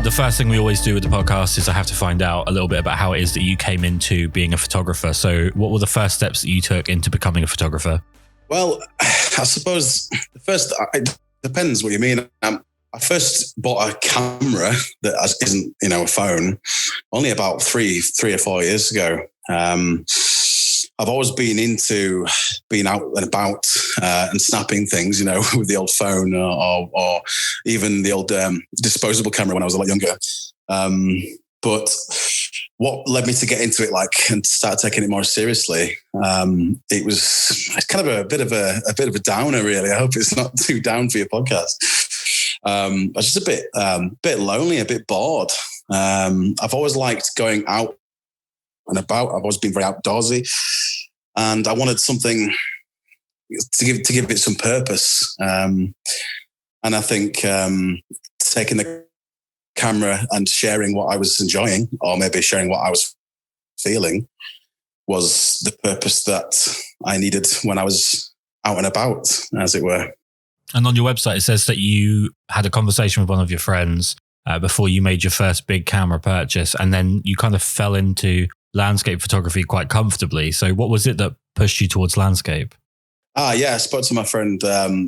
The first thing we always do with the podcast is I have to find out a little bit about how it is that you came into being a photographer. So what were the first steps that you took into becoming a photographer? Well, I suppose it depends what you mean. I first bought a camera that isn't, a phone, only about three or 4 years ago. I've always been into being out and about and snapping things, with the old phone or even the old disposable camera when I was a lot younger. But what led me to get into it, and start taking it more seriously, it's kind of a bit of a downer, really. I hope it's not too down for your podcast. I was just a bit lonely, a bit bored. I've always liked going out and about. I've always been very outdoorsy, and I wanted something to give it some purpose. And I think taking the camera and sharing what I was enjoying, or maybe sharing what I was feeling, was the purpose that I needed when I was out and about, as it were. And on your website, it says that you had a conversation with one of your friends before you made your first big camera purchase, and then you kind of fell into landscape photography quite comfortably. So what was it that pushed you towards landscape? I spoke to my friend.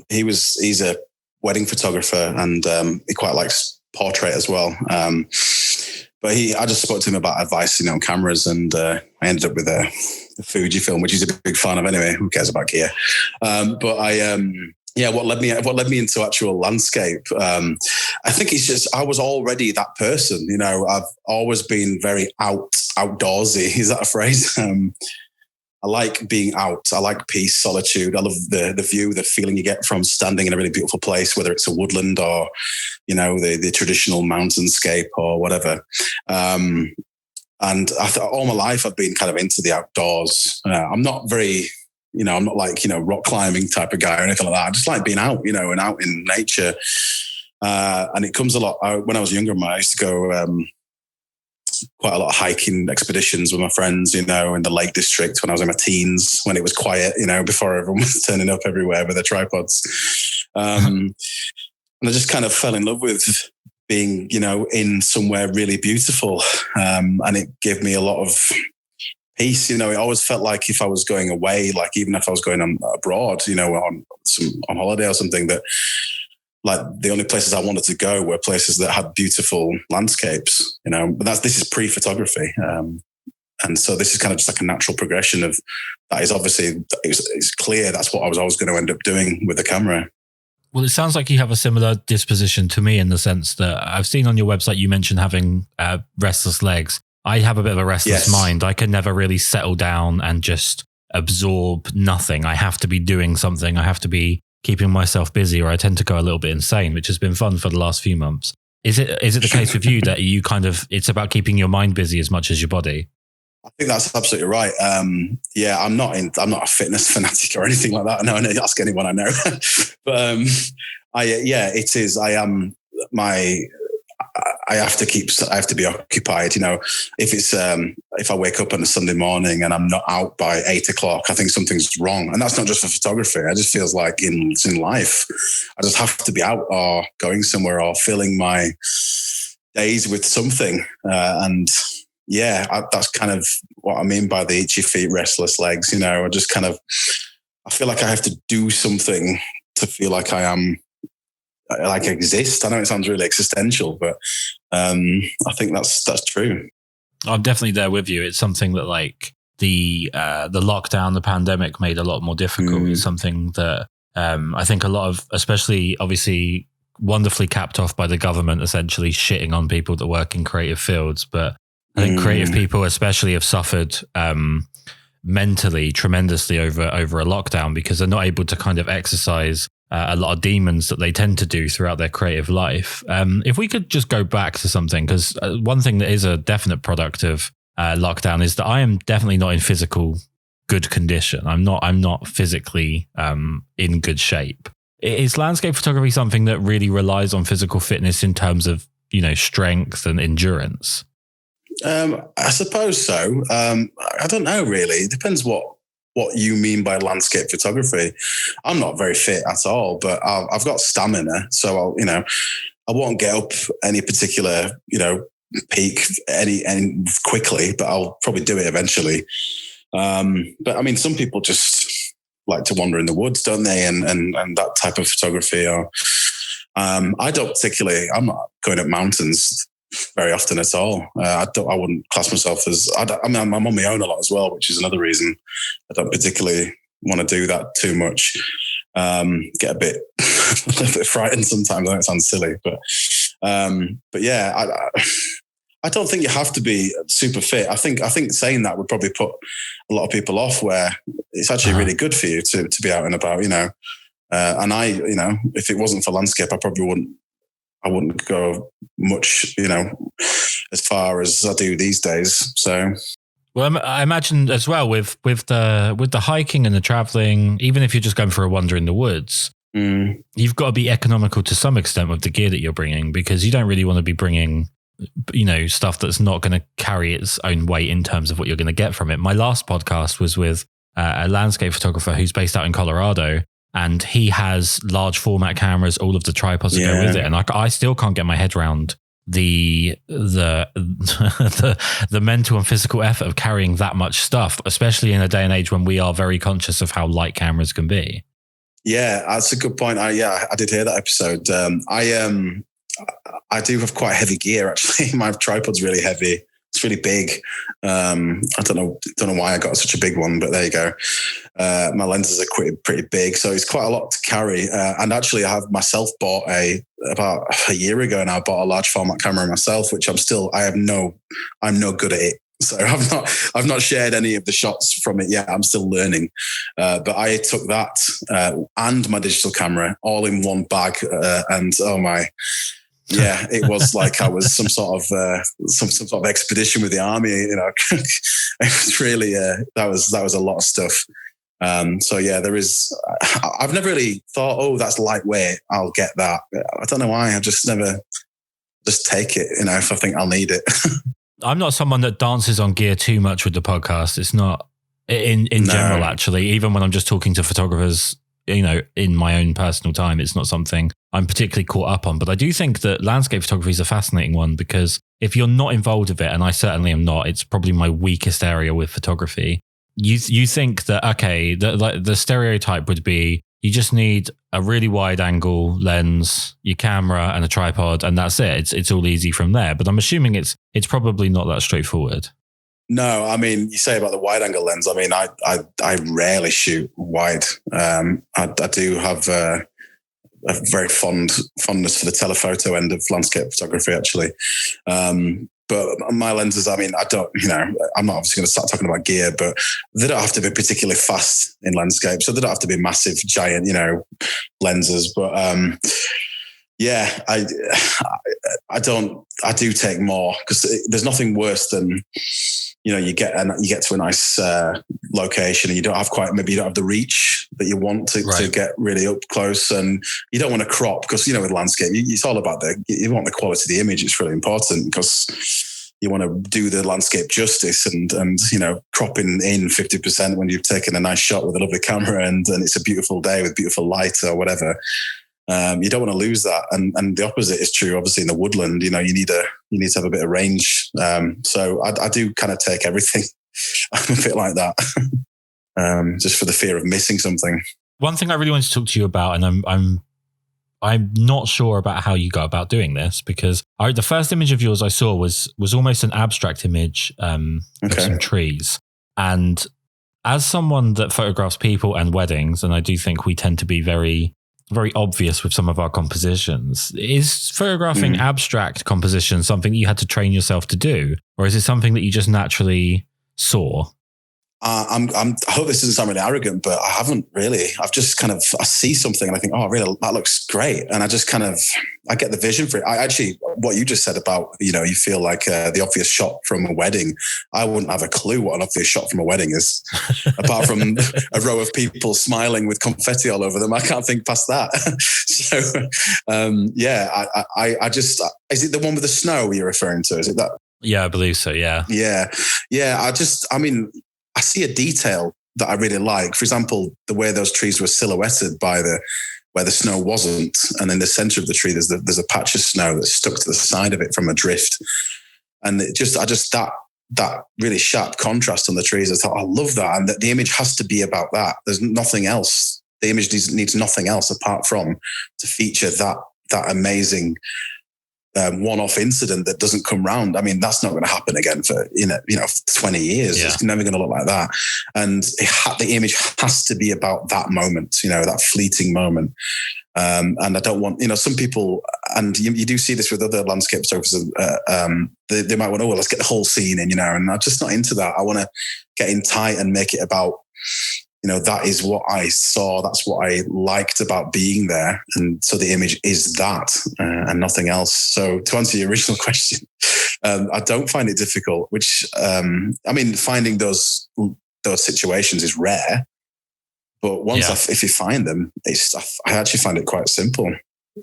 He's a wedding photographer, and he quite likes portrait as well. But I just spoke to him about advice, on cameras, and I ended up with a Fujifilm, which he's a big fan of anyway. Who cares about gear? What led me into actual landscape? I think it's just I was already that person. I've always been very outdoorsy. Is that a phrase? I like being out. I like peace, solitude. I love the view, the feeling you get from standing in a really beautiful place, whether it's a woodland or, the traditional mountainscape or whatever. And I thought all my life I've been kind of into the outdoors. I'm not very, I'm not like, rock climbing type of guy or anything like that. I just like being out, and out in nature. And it comes a lot. When I was younger, I used to go quite a lot of hiking expeditions with my friends, in the Lake District when I was in my teens, when it was quiet, before everyone was turning up everywhere with their tripods. And I just kind of fell in love with being, in somewhere really beautiful. And it gave me a lot of peace. It always felt like if I was going away, like even if I was going abroad, on holiday or something, that like the only places I wanted to go were places that had beautiful landscapes, but this is pre-photography. And so this is kind of just like a natural progression of that. Is obviously, it's clear that's what I was always going to end up doing with the camera. Well, it sounds like you have a similar disposition to me in the sense that I've seen on your website, you mentioned having restless legs. I have a bit of a restless mind. I can never really settle down and just absorb nothing. I have to be doing something. I have to be keeping myself busy, or I tend to go a little bit insane, which has been fun for the last few months. Is it the case with you that you it's about keeping your mind busy as much as your body? I think that's absolutely right. I'm not a fitness fanatic or anything like that. No, I ask anyone I know. But it is. I have to be occupied. If I wake up on a Sunday morning and I'm not out by 8 o'clock, I think something's wrong. And that's not just for photography. It just feels like it's in life. I just have to be out or going somewhere or filling my days with something. That's kind of what I mean by the itchy feet, restless legs. I feel like I have to do something to feel like I am, like exist. I know it sounds really existential, but I think that's true. I'm definitely there with you. It's something that like the lockdown, the pandemic made a lot more difficult. It's something that I think a lot of, especially obviously wonderfully capped off by the government, essentially shitting on people that work in creative fields. But I think creative people especially have suffered mentally tremendously over a lockdown, because they're not able to kind of exercise a lot of demons that they tend to do throughout their creative life. If we could just go back to something, because one thing that is a definite product of lockdown is that I am definitely not in physical good condition. I'm not physically in good shape. Is landscape photography something that really relies on physical fitness in terms of, strength and endurance? I suppose so. I don't know, really. It depends what you mean by landscape photography. I'm not very fit at all, but I've got stamina. So I'll I won't get up any particular, peak any quickly, but I'll probably do it eventually. But I mean, some people just like to wander in the woods, don't they? And that type of photography. Or I don't particularly. I'm not going up mountains very often at all. I wouldn't class myself as. I'm on my own a lot as well, which is another reason I don't particularly want to do that too much. Get a little bit frightened sometimes. I know it sounds silly, but yeah, I don't think you have to be super fit. I think saying that would probably put a lot of people off, where it's actually really good for you to be out and about, And if it wasn't for landscape, I probably wouldn't go much, as far as I do these days. So. Well, I imagine as well with the hiking and the traveling, even if you're just going for a wander in the woods, you've got to be economical to some extent with the gear that you're bringing, because you don't really want to be bringing, stuff that's not going to carry its own weight in terms of what you're going to get from it. My last podcast was with a landscape photographer who's based out in Colorado, and he has large format cameras, all of the tripods that go with it. And I still can't get my head around the mental and physical effort of carrying that much stuff, especially in a day and age when we are very conscious of how light cameras can be. Yeah, that's a good point. I did hear that episode. I do have quite heavy gear, actually. My tripod's really heavy. It's really big. I don't know why I got such a big one, but there you go. My lenses are pretty big, so it's quite a lot to carry. And actually, I have myself bought about a year ago now. I bought a large format camera myself, which I'm no good at it. So I've not shared any of the shots from it yet. I'm still learning. But I took that and my digital camera all in one bag, and oh my. Yeah, it was like I was some sort of expedition with the army. It was really that was a lot of stuff. So yeah, there is. I've never really thought, oh, that's lightweight, I'll get that. I don't know why. I've just never just take it. If I think I'll need it. I'm not someone that dances on gear too much with the podcast. It's not in general, actually. Even when I'm just talking to photographers, in my own personal time, it's not something I'm particularly caught up on. But I do think that landscape photography is a fascinating one, because if you're not involved with it, and I certainly am not, it's probably my weakest area with photography. You think that, okay, the stereotype would be you just need a really wide angle lens, your camera and a tripod, and that's it. It's all easy from there. But I'm assuming it's probably not that straightforward. No, I mean, you say about the wide angle lens. I mean, I rarely shoot wide. I do have a very fondness for the telephoto end of landscape photography, actually. But my lenses, I mean, I don't, I'm not obviously going to start talking about gear, but they don't have to be particularly fast in landscape. So they don't have to be massive, giant, lenses. But yeah, I do take more, because there's nothing worse than, you get to a nice location and you don't have the reach that you want to get really up close, and you don't want to crop, because with landscape it's all about you want the quality of the image. It's really important, because you want to do the landscape justice, and cropping in 50% when you've taken a nice shot with a lovely camera and it's a beautiful day with beautiful light or whatever. You don't want to lose that, and the opposite is true. Obviously, in the woodland, you need to have a bit of range. So I do kind of take everything. I'm a bit like that, just for the fear of missing something. One thing I really want to talk to you about, and I'm not sure about how you go about doing this, because the first image of yours I saw was almost an abstract image of some trees, and as someone that photographs people and weddings, and I do think we tend to be very very obvious with some of our compositions. Is photographing abstract composition something that you had to train yourself to do, or is it something that you just naturally saw? I hope this doesn't sound really arrogant, but I haven't really. I've just I see something and I think, oh, really, that looks great. And I just I get the vision for it. I actually, what you just said about, you feel like the obvious shot from a wedding, I wouldn't have a clue what an obvious shot from a wedding is, apart from a row of people smiling with confetti all over them. I can't think past that. So, yeah, I just, is it the one with the snow you're referring to? Is it that? Yeah, I believe so. Yeah. Yeah. I see a detail that I really like. For example, the way those trees were silhouetted by the where the snow wasn't. And in the center of the tree, there's a patch of snow that's stuck to the side of it from a drift. And that really sharp contrast on the trees, I thought, I love that. And that the image has to be about that. There's nothing else. The image needs nothing else apart from to feature that amazing one-off incident that doesn't come round. I mean, that's not going to happen again for 20 years. Yeah. It's never going to look like that. And the image has to be about that moment, that fleeting moment. And I don't want, some people, and you do see this with other landscape photographers, they might want, let's get the whole scene in, and I'm just not into that. I want to get in tight and make it about, that is what I saw. That's what I liked about being there. And so the image is that and nothing else. So to answer your original question, I don't find it difficult, which, finding those situations is rare. But if you find them, I actually find it quite simple.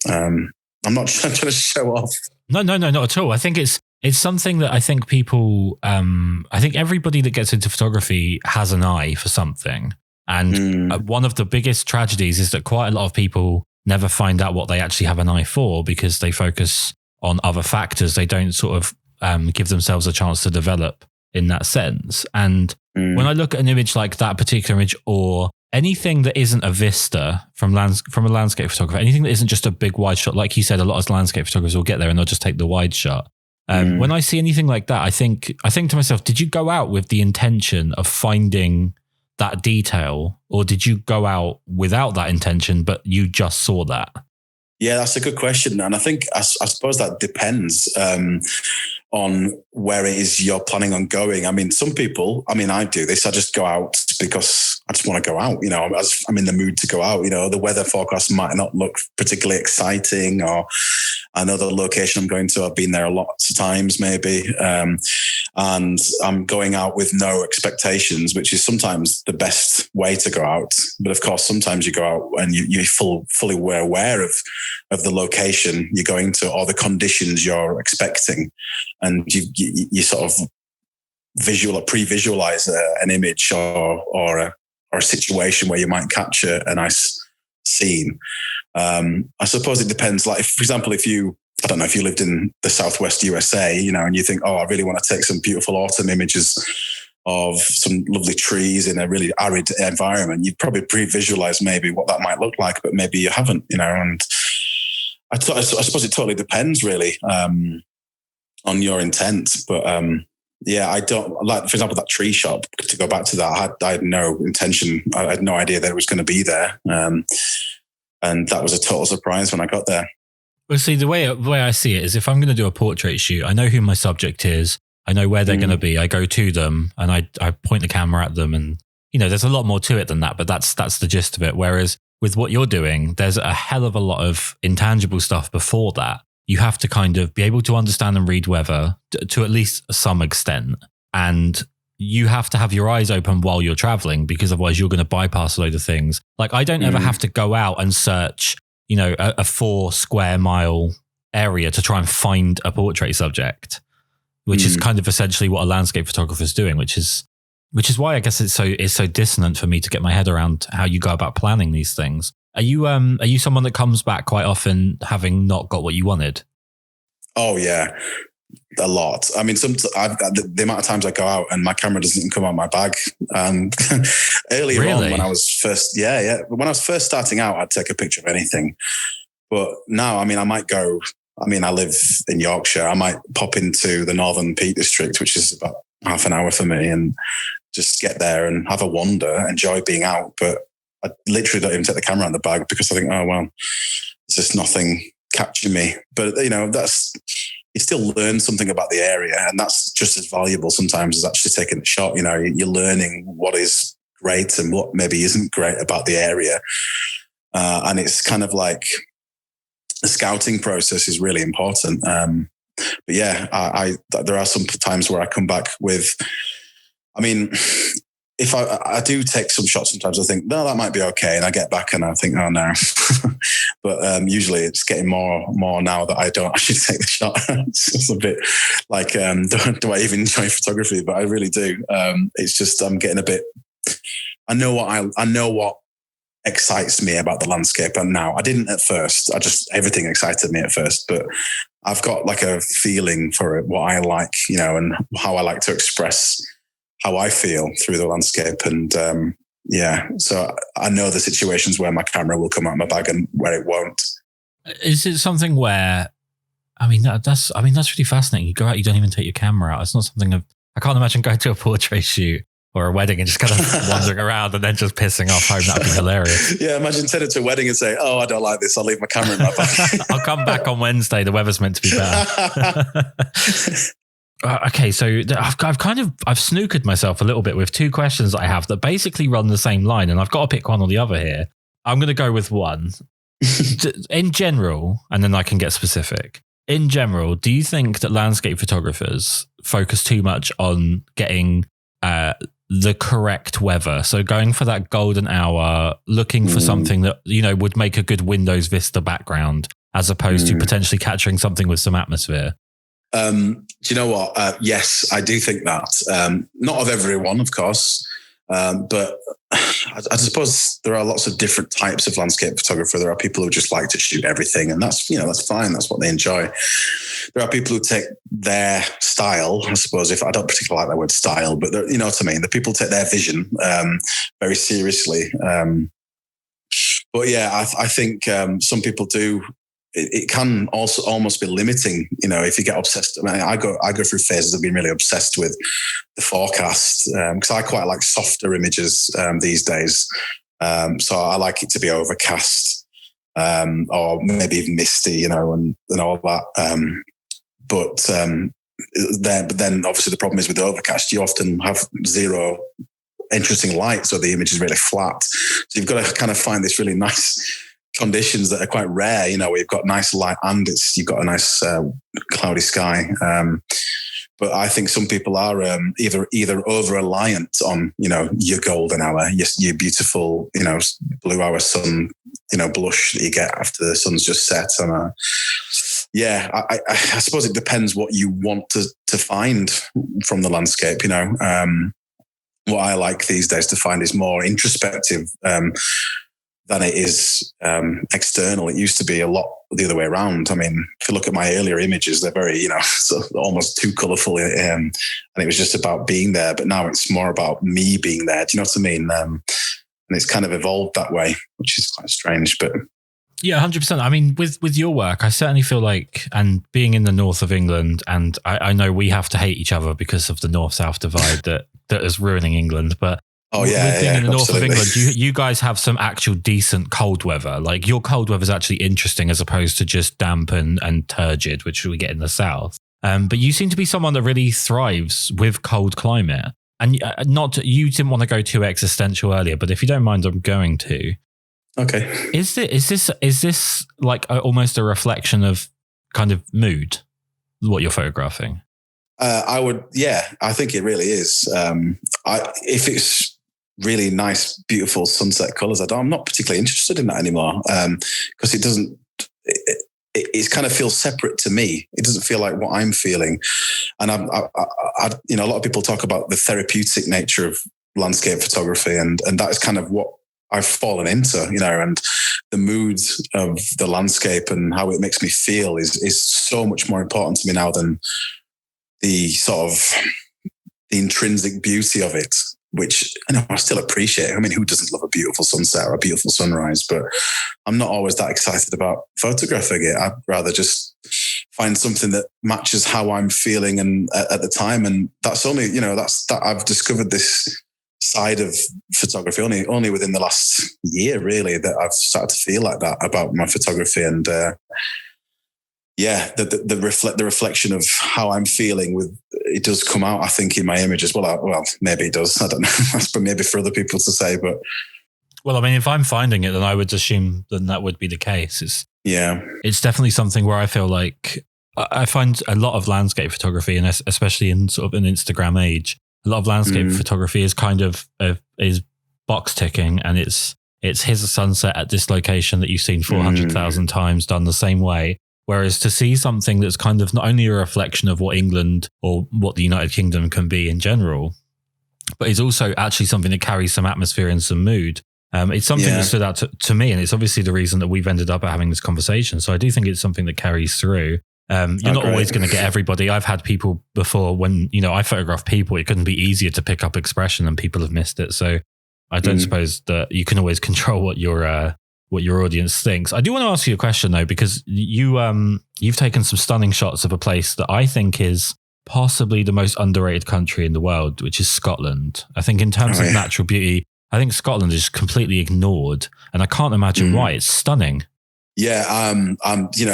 I'm not trying to show off. No, not at all. I think it's something that I think people, I think everybody that gets into photography has an eye for something. And one of the biggest tragedies is that quite a lot of people never find out what they actually have an eye for because they focus on other factors. They don't sort of give themselves a chance to develop in that sense. And when I look at an image like that particular image, or anything that isn't a vista from a landscape photographer, anything that isn't just a big wide shot, like you said, a lot of landscape photographers will get there and they'll just take the wide shot. When I see anything like that, I think to myself, did you go out with the intention of finding that detail, or did you go out without that intention, but you just saw that? Yeah, that's a good question. And I think, I suppose that depends on where it is you're planning on going. I mean, some people, I do this. I just go out because I just want to go out. I'm in the mood to go out. The weather forecast might not look particularly exciting, or I know the location I'm going to, I've been there lots of times maybe. And I'm going out with no expectations, which is sometimes the best way to go out. But of course, sometimes you go out and you're fully aware of the location you're going to, or the conditions you're expecting. And you sort of pre-visualize an image or a situation where you might capture a nice scene. I suppose it depends. Like, for example, if you lived in the Southwest USA, and you think, I really want to take some beautiful autumn images of some lovely trees in a really arid environment, you'd probably pre-visualize maybe what that might look like, but maybe you haven't, and I suppose it totally depends really on your intent. But I don't like, for example, that tree shot, to go back to that, I had no intention. I had no idea that it was going to be there. And that was a total surprise when I got there. Well, see, the way I see it is, if I'm going to do a portrait shoot, I know who my subject is. I know where they're going to be. I go to them and I point the camera at them, and there's a lot more to it than that, but that's the gist of it. Whereas with what you're doing, there's a hell of a lot of intangible stuff before that. You have to kind of be able to understand and read weather to at least some extent. And you have to have your eyes open while you're traveling, because otherwise you're going to bypass a load of things. Like, I don't ever have to go out and search, a 4 square mile area to try and find a portrait subject, which is kind of essentially what a landscape photographer is doing, which is why I guess it's so dissonant for me to get my head around how you go about planning these things. Are you someone that comes back quite often having not got what you wanted? Oh yeah, a lot. I mean, the amount of times I go out and my camera doesn't even come out of my bag. Earlier on, when I was first, when I was first starting out, I'd take a picture of anything. But now, I might go. I live in Yorkshire. I might pop into the Northern Peak District, which is about half an hour for me, and just get there and have a wander, enjoy being out. But I literally don't even take the camera out of the bag, because I think, there's just nothing catching me. But, you still learn something about the area, and that's just as valuable sometimes as actually taking the shot. You're learning what is great and what maybe isn't great about the area. And it's kind of like the scouting process is really important. But yeah, there are some times where I come back with, if I do take some shots, sometimes I think, no, that might be okay. And I get back and I think, oh no. But usually it's getting more now that I don't actually take the shot. It's just a bit like, do I even enjoy photography? But I really do. It's just, I'm getting a bit, I know what excites me about the landscape. And now I didn't at first. Everything excited me at first, but I've got like a feeling for it, what I like, and how I like to express how I feel through the landscape. And so I know the situations where my camera will come out of my bag and where it won't. Is it something where, that's really fascinating. You go out, you don't even take your camera out. It's not something I can't imagine going to a portrait shoot or a wedding and just kind of wandering around and then just pissing off home. That'd be hilarious. Yeah, imagine turning to a wedding and say, "Oh, I don't like this. I'll leave my camera in my bag." I'll come back on Wednesday. The weather's meant to be better. Okay, so I've snookered myself a little bit with two questions that I have that basically run the same line, and I've got to pick one or the other here. I'm going to go with one. In general, and then I can get specific. In general, do you think that landscape photographers focus too much on getting the correct weather? So going for that golden hour, looking for something that, would make a good Windows Vista background, as opposed to potentially capturing something with some atmosphere? Do you know what? Yes, I do think that. Not of everyone, of course, but I suppose there are lots of different types of landscape photographer. There are people who just like to shoot everything, and that's fine. That's what they enjoy. There are people who take their style, I suppose, if I don't particularly like that word style, but you know what I mean? The people take their vision very seriously. But yeah, I think some people do. It can also almost be limiting, if you get obsessed. I go through phases of being really obsessed with the forecast because I quite like softer images these days. So I like it to be overcast or maybe even misty, and all that. But then obviously the problem is with the overcast, you often have zero interesting light, so the image is really flat. So you've got to kind of find this really nice conditions that are quite rare, where you've got nice light and you've got a nice cloudy sky. But I think some people are either over reliant on, your golden hour, your beautiful, blue hour sun, blush that you get after the sun's just set. And I suppose it depends what you want to find from the landscape. What I like these days to find is more introspective than it is external. It used to be a lot the other way around. I mean, if you look at my earlier images, they're very, sort of almost too colourful, and it was just about being there. But now it's more about me being there. Do you know what I mean? And it's kind of evolved that way, which is quite strange. But yeah, 100%. I mean, with your work, I certainly feel like, and being in the north of England, and I know we have to hate each other because of the north-south divide that is ruining England, but being in the north of England, you guys have some actual decent cold weather. Like your cold weather is actually interesting as opposed to just damp and turgid, which we get in the south. But you seem to be someone that really thrives with cold climate. And you didn't want to go too existential earlier, but if you don't mind, I'm going to. Okay. Is this like almost a reflection of kind of mood, what you're photographing? I think it really is. If it's really nice, beautiful sunset colors, I'm not particularly interested in that anymore because it doesn't. It kind of feels separate to me. It doesn't feel like what I'm feeling. And a lot of people talk about the therapeutic nature of landscape photography, and that is kind of what I've fallen into, and the mood of the landscape and how it makes me feel is so much more important to me now than the sort of the intrinsic beauty of it, which I still appreciate. I mean, who doesn't love a beautiful sunset or a beautiful sunrise? But I'm not always that excited about photographing it. I'd rather just find something that matches how I'm feeling and at the time. And that's only, that I've discovered this side of photography only within the last year, really, that I've started to feel like that about my photography. And the reflection of how I'm feeling it does come out, I think, in my images. Well, maybe it does. I don't know. That's maybe for other people to say, but. Well, I mean, if I'm finding it, then I would assume then that would be the case. It's definitely something where I feel like I find a lot of landscape photography, and especially in sort of an Instagram age, a lot of landscape photography is kind of is box ticking, and it's here's a sunset at this location that you've seen 400,000 times done the same way. Whereas to see something that's kind of not only a reflection of what England or what the United Kingdom can be in general, but is also actually something that carries some atmosphere and some mood. It's something that stood out to me, and it's obviously the reason that we've ended up having this conversation. So I do think it's something that carries through. You're not always going to get everybody. I've had people before when, I photograph people, it couldn't be easier to pick up expression and people have missed it. So I don't suppose that you can always control what your audience thinks. I do want to ask you a question though, because you've taken some stunning shots of a place that I think is possibly the most underrated country in the world, which is Scotland. I think in terms of natural beauty, I think Scotland is completely ignored, and I can't imagine why. It's stunning. Yeah, I'm.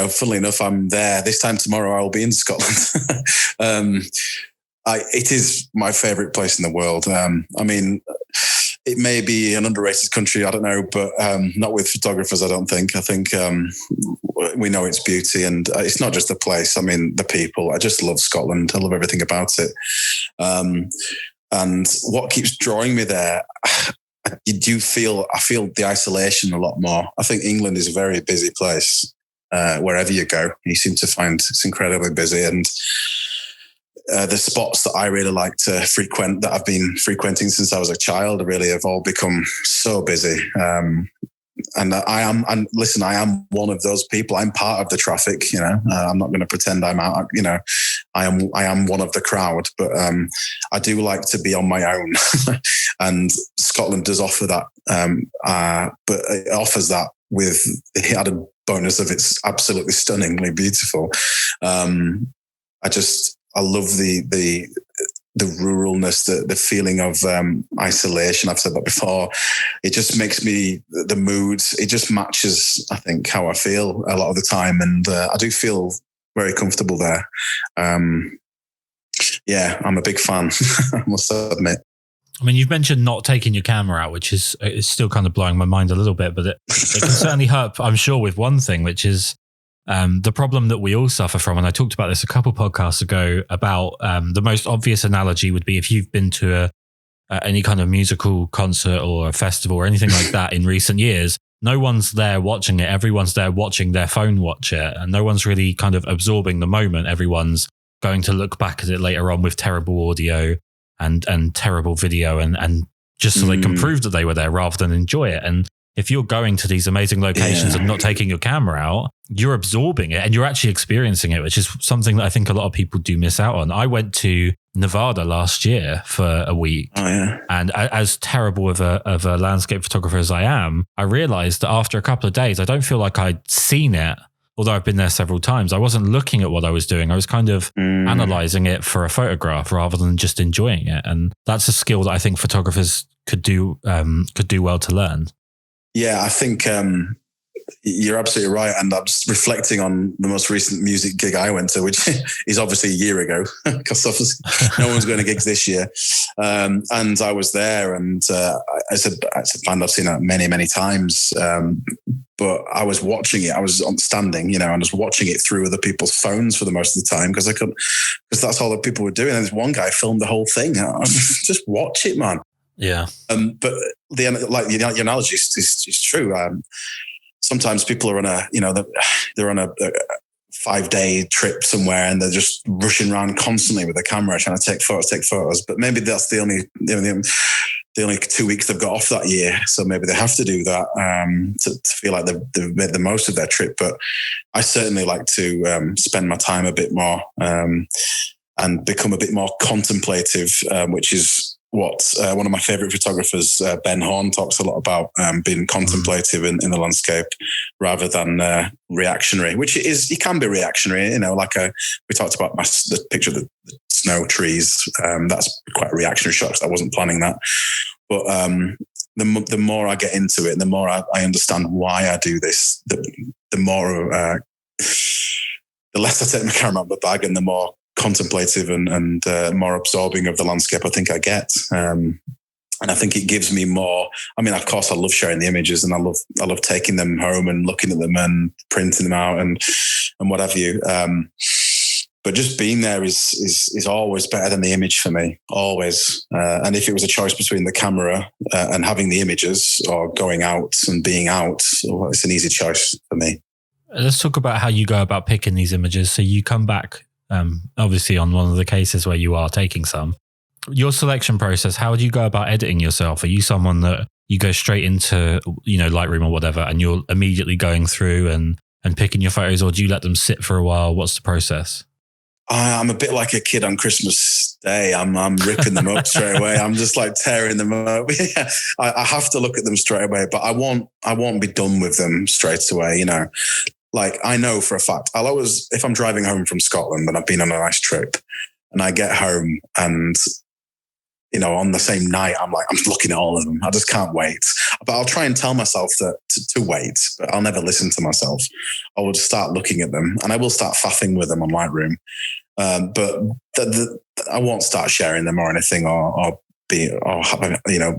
Funnily enough, I'm there this time tomorrow. I will be in Scotland. It is my favourite place in the world. It may be an underrated country, I don't know, but not with photographers, I don't think. I think we know its beauty, and it's not just the place. I mean, the people. I just love Scotland. I love everything about it. And what keeps drawing me there, I feel the isolation a lot more. I think England is a very busy place. Wherever you go, you seem to find it's incredibly busy. And the spots that I really like to frequent, that I've been frequenting since I was a child, really have all become so busy. And I am one of those people. I'm part of the traffic, I'm not going to pretend I'm out, I am one of the crowd, but I do like to be on my own. And Scotland does offer that, but it offers that with the added bonus of it's absolutely stunningly beautiful. I love the ruralness, the feeling of isolation. I've said that before. It just makes me, the mood, it just matches, I think, how I feel a lot of the time. And I do feel very comfortable there. I'm a big fan, I must admit. I mean, you've mentioned not taking your camera out, which is still kind of blowing my mind a little bit, but it can certainly help, I'm sure, with one thing, which is the problem that we all suffer from. And I talked about this a couple podcasts ago about the most obvious analogy would be if you've been to any kind of musical concert or a festival or anything like that in recent years, no one's there watching it. Everyone's there watching their phone watch it, and no one's really kind of absorbing the moment. Everyone's going to look back at it later on with terrible audio and terrible video and just so they can prove that they were there rather than enjoy it. And if you're going to these amazing locations and not taking your camera out, you're absorbing it and you're actually experiencing it, which is something that I think a lot of people do miss out on. I went to Nevada last year for a week. And as terrible of a landscape photographer as I am, I realized that after a couple of days, I don't feel like I'd seen it. Although I've been there several times, I wasn't looking at what I was doing. I was kind of analyzing it for a photograph rather than just enjoying it. And that's a skill that I think photographers could do well to learn. Yeah, I think you're absolutely right. And I'm just reflecting on the most recent music gig I went to, which is obviously a year ago, because obviously no one's going to gigs this year. And I was there, and it's a band I've seen many, many times. But I was watching it. I was standing, and I was watching it through other people's phones for the most of the time because that's all that people were doing. And this one guy filmed the whole thing. I was just watch it, man. Yeah. But the analogy is true. Sometimes people are on they're on a 5-day trip somewhere and they're just rushing around constantly with a camera trying to take photos. But maybe that's the only 2 weeks they've got off that year. So maybe they have to do that to feel like they've made the most of their trip. But I certainly like to spend my time a bit more and become a bit more contemplative, which is what one of my favorite photographers, Ben Horn, talks a lot about, being contemplative in the landscape rather than reactionary, which it is. You can be reactionary, we talked about the picture of the snow trees. That's quite a reactionary shot because I wasn't planning that. But the more I get into it and the more I understand why I do this, the more, the less I take my camera out of the bag and the more contemplative and more absorbing of the landscape I think I get. And I think it gives me more. I mean, of course, I love sharing the images and I love taking them home and looking at them and printing them out and what have you. But just being there is always better than the image for me, always. And if it was a choice between the camera and having the images or going out and being out, it's an easy choice for me. Let's talk about how you go about picking these images. So you come back, obviously on one of the cases where you are taking some. Your selection process, how do you go about editing yourself? Are you someone that you go straight into, Lightroom or whatever, and you're immediately going through and picking your photos, or do you let them sit for a while? What's the process? I'm a bit like a kid on Christmas Day. I'm ripping them up straight away. I'm just like tearing them up. Yeah, I have to look at them straight away, but I won't be done with them straight away. Like I know for a fact, I'll always, if I'm driving home from Scotland and I've been on a nice trip and I get home and, on the same night, I'm looking at all of them. I just can't wait. But I'll try and tell myself that to wait, but I'll never listen to myself. I will just start looking at them and I will start faffing with them on Lightroom. But I won't start sharing them or anything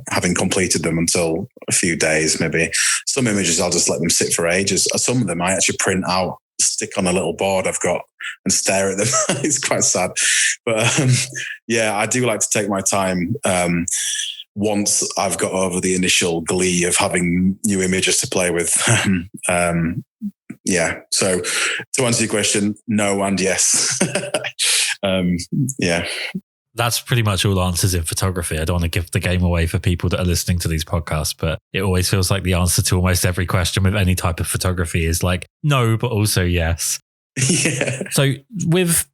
having completed them until a few days, maybe. Some images, I'll just let them sit for ages. Some of them I actually print out, stick on a little board I've got and stare at them. It's quite sad. But I do like to take my time once I've got over the initial glee of having new images to play with. So to answer your question, no and yes. That's pretty much all answers in photography. I don't want to give the game away for people that are listening to these podcasts, but it always feels like the answer to almost every question with any type of photography is like, no, but also yes. Yeah. So with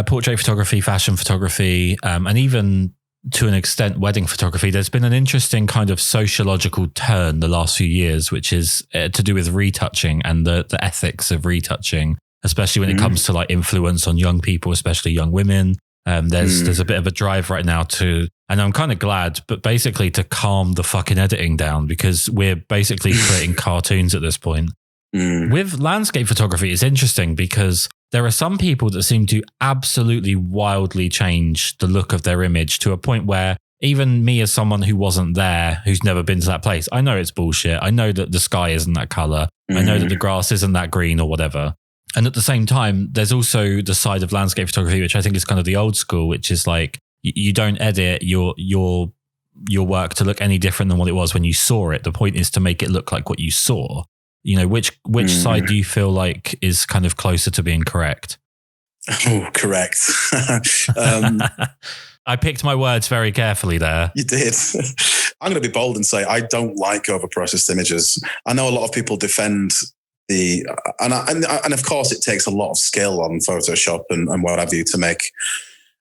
portrait photography, fashion photography, and even to an extent, wedding photography, there's been an interesting kind of sociological turn the last few years, which is to do with retouching and the ethics of retouching, especially when it comes to like influence on young people, especially young women. There's a bit of a drive right now and I'm kind of glad, but basically to calm the fucking editing down, because we're basically creating cartoons at this point. With landscape photography, it's interesting because there are some people that seem to absolutely wildly change the look of their image to a point where even me as someone who wasn't there, who's never been to that place, I know it's bullshit. I know that the sky isn't that color. I know that the grass isn't that green or whatever. And at the same time, there's also the side of landscape photography, which I think is kind of the old school, which is like you don't edit your work to look any different than what it was when you saw it. The point is to make it look like what you saw. Which side do you feel like is kind of closer to being correct? Oh, correct. I picked my words very carefully there. You did. I'm going to be bold and say I don't like overprocessed images. I know a lot of people defend and of course it takes a lot of skill on Photoshop and what have you to make,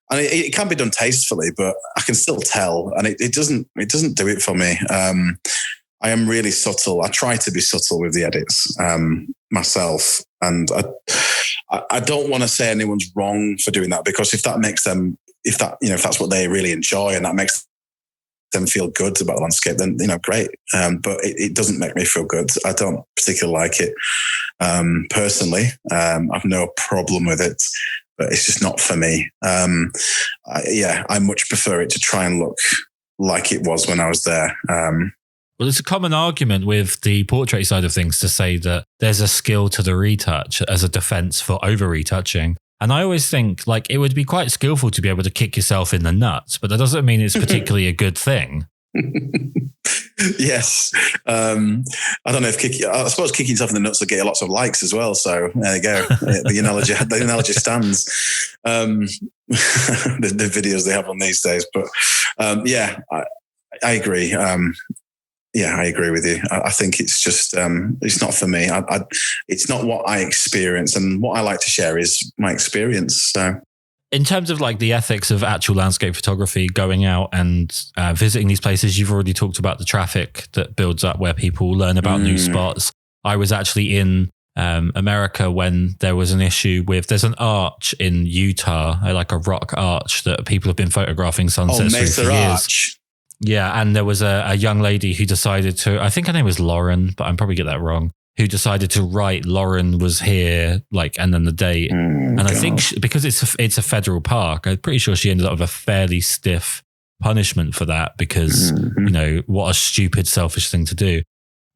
and it can be done tastefully, but I can still tell, and it doesn't do it for me. I am really subtle. I try to be subtle with the edits myself, and I don't want to say anyone's wrong for doing that, because if that's what they really enjoy and that makes them feel good about the landscape, then great. But it doesn't make me feel good. I don't particularly like it personally. I've no problem with it, but it's just not for me. I much prefer it to try and look like it was when I was there. Well, it's a common argument with the portrait side of things to say that there's a skill to the retouch as a defense for over retouching. And I always think like it would be quite skillful to be able to kick yourself in the nuts, but that doesn't mean it's particularly a good thing. Yes. I don't know if I suppose kicking yourself in the nuts will get you lots of likes as well. So there you go. The analogy stands. The videos they have on these days. But I agree. I agree with you. I think it's just, it's not for me. It's not what I experience, and what I like to share is my experience. So, in terms of like the ethics of actual landscape photography, going out and visiting these places, you've already talked about the traffic that builds up where people learn about new spots. I was actually in America when there was an issue there's an arch in Utah, like a rock arch that people have been photographing sunsets for years. Arch. Yeah, and there was a young lady who decided to, I think her name was Lauren, but I'm probably get that wrong, who decided to write Lauren was here, like, and then the date. And I think because it's a federal park, I'm pretty sure she ended up with a fairly stiff punishment for that because, what a stupid, selfish thing to do.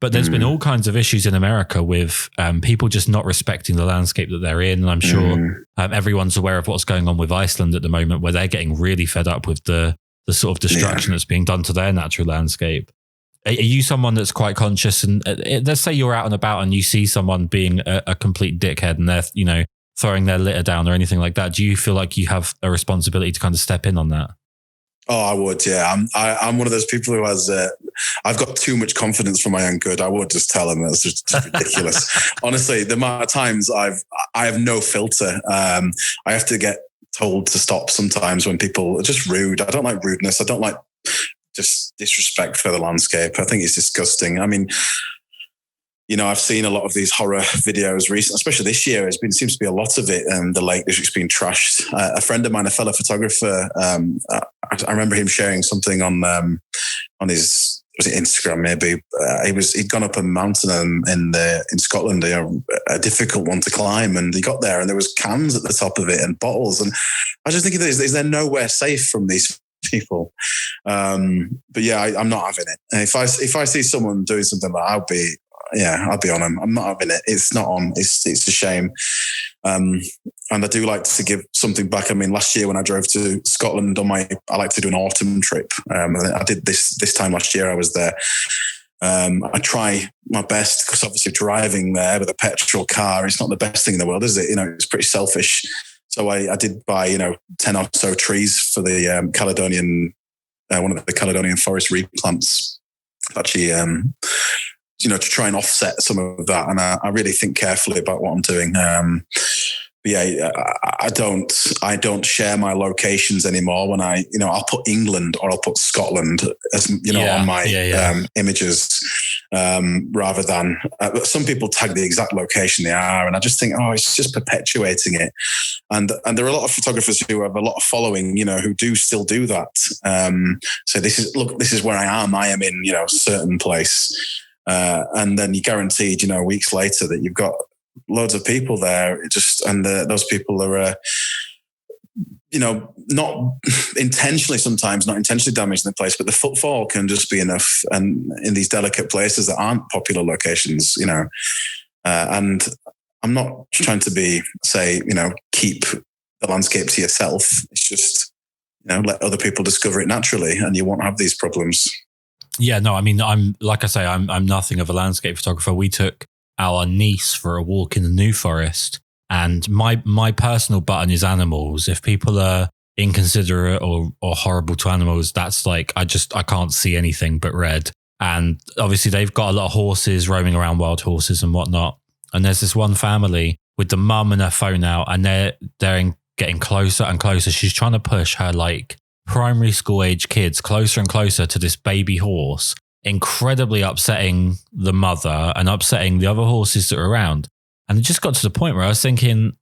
But there's been all kinds of issues in America with people just not respecting the landscape that they're in. And I'm sure everyone's aware of what's going on with Iceland at the moment, where they're getting really fed up with the sort of destruction that's being done to their natural landscape. Are you someone that's quite conscious? And let's say you're out and about and you see someone being a complete dickhead and they're, throwing their litter down or anything like that. Do you feel like you have a responsibility to kind of step in on that? Oh, I would. Yeah, I'm one of those people who has. I've got too much confidence for my own good. I would just tell them that's just ridiculous. Honestly, the amount of times I have no filter. I have to get told to stop sometimes when people are just rude. I don't like rudeness. I don't like just disrespect for the landscape. I think it's disgusting. I mean, I've seen a lot of these horror videos recently, especially this year. Seems to be a lot of it. And the Lake District's been trashed. A friend of mine, a fellow photographer, I remember him sharing something on his, was it Instagram maybe? He'd gone up a mountain in Scotland, a difficult one to climb, and he got there and there was cans at the top of it and bottles. And I was just thinking, is there nowhere safe from these people? But yeah, I'm not having it. And if I see someone doing something like that, I'll be on them. I'm not having it. It's not on. It's a shame. And I do like to give something back. I mean, last year when I drove to Scotland I like to do an autumn trip. I did this time last year. I was there. I try my best because obviously driving there with a petrol car, it's not the best thing in the world, is it? It's pretty selfish. So I did buy, 10 or so trees for the Caledonian, one of the Caledonian forest replants. Actually, to try and offset some of that. And I really think carefully about what I'm doing. But yeah, I don't share my locations anymore. When I'll put England or I'll put Scotland as, on my images, rather than some people tag the exact location they are. And I just think, it's just perpetuating it. And there are a lot of photographers who have a lot of following, who do still do that. So this is where I am. I am in, a certain place. And then you're guaranteed, weeks later that you've got loads of people there. Those people are, not intentionally damaging the place, but the footfall can just be enough. And in these delicate places that aren't popular locations, and I'm not trying to keep the landscape to yourself. It's just, let other people discover it naturally and you won't have these problems. Yeah, no, I mean, I'm nothing of a landscape photographer. We took our niece for a walk in the New Forest, and my personal button is animals. If people are inconsiderate or horrible to animals, that's like, I can't see anything but red. And obviously they've got a lot of horses roaming around, wild horses and whatnot. And there's this one family with the mum and her phone out, and they're getting closer and closer. She's trying to push her primary school age kids closer and closer to this baby horse, incredibly upsetting the mother and upsetting the other horses that are around. And it just got to the point where I was thinking,